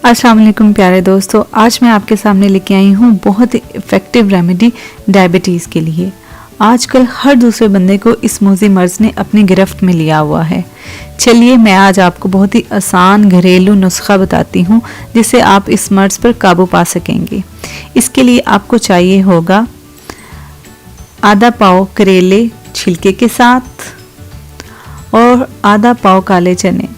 अस्सलाम वालेकुम प्यारे दोस्तों, आज मैं आपके सामने लेके आई हूँ बहुत ही इफ़ेक्टिव रेमेडी डायबिटीज़ के लिए। आजकल हर दूसरे बंदे को इस मोज़ी मर्ज़ ने अपनी गिरफ्त में लिया हुआ है। चलिए मैं आज आपको बहुत ही आसान घरेलू नुस्खा बताती हूँ जिससे आप इस मर्ज़ पर काबू पा सकेंगे। इसके लिए आपको चाहिए होगा आधा पाव करेले छिलके के साथ और आधा पाव काले चने।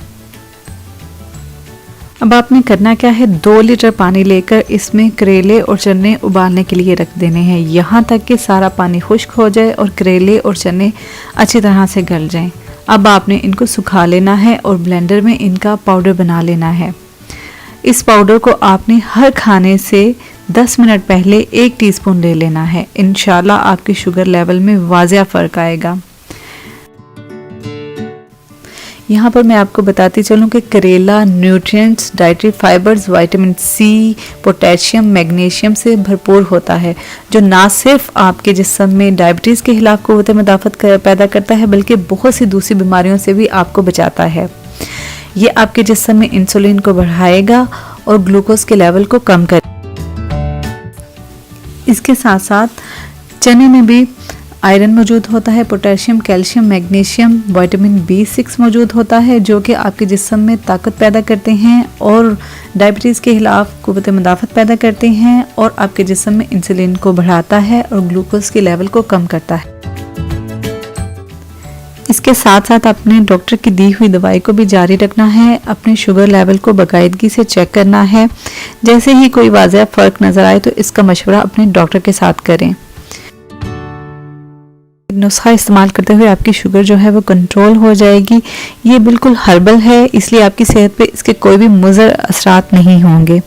अब आपने करना क्या है, 2 लीटर पानी लेकर इसमें करेले और चने उबालने के लिए रख देने हैं, यहाँ तक कि सारा पानी खुश्क हो जाए और करेले और चने अच्छी तरह से गल जाएं। अब आपने इनको सुखा लेना है और ब्लेंडर में इनका पाउडर बना लेना है। इस पाउडर को आपने हर खाने से 10 मिनट पहले 1 टीस्पून ले लेना है। इंशाल्लाह आपकी शुगर लेवल में वाज़िया फ़र्क आएगा। यहाँ पर मैं आपको बताती चलूँ कि करेला nutrients, dietary fibres, vitamin C, potassium, magnesium से भरपूर होता है, जो ना सिर्फ आपके जिस्म में डायबिटीज़ के खिलाफ क़ुव्वत मुदाफ़त पैदा करता है बल्कि बहुत सी दूसरी बीमारियों से भी आपको बचाता है। ये आपके जिस्म में इंसुलिन को बढ़ाएगा और ग्लूकोज के लेवल को कम करेगा। इसके साथ साथ चने में भी आयरन मौजूद होता है, potassium, calcium, magnesium, vitamin B6 मौजूद होता है, जो कि आपके जिस्म में ताकत पैदा करते हैं और डायबिटीज़ के खिलाफ क़ुव्वत मुदाफ़त पैदा करते हैं और आपके जिस्म में इंसुलिन को बढ़ाता है और ग्लूकोज के लेवल को कम करता है। इसके साथ साथ अपने डॉक्टर की दी हुई दवाई को भी जारी रखना है। अपने शुगर लेवल को बाकायदगी से चेक करना है। जैसे ही कोई वाज़ेह फ़र्क नज़र आए तो इसका मशवरा अपने डॉक्टर के साथ करें। नुस्खा इस्तेमाल करते हुए आपकी शुगर जो है वो कंट्रोल हो जाएगी। ये बिल्कुल हर्बल है, इसलिए आपकी सेहत पे इसके कोई भी मुज़र असरात नहीं होंगे।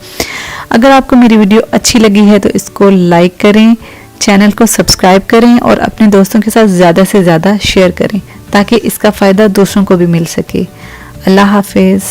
अगर आपको मेरी वीडियो अच्छी लगी है तो इसको लाइक करें, चैनल को सब्सक्राइब करें और अपने दोस्तों के साथ ज़्यादा से ज़्यादा शेयर करें ताकि इसका फ़ायदा दूसरों को भी मिल सके। अल्लाह हाफिज़।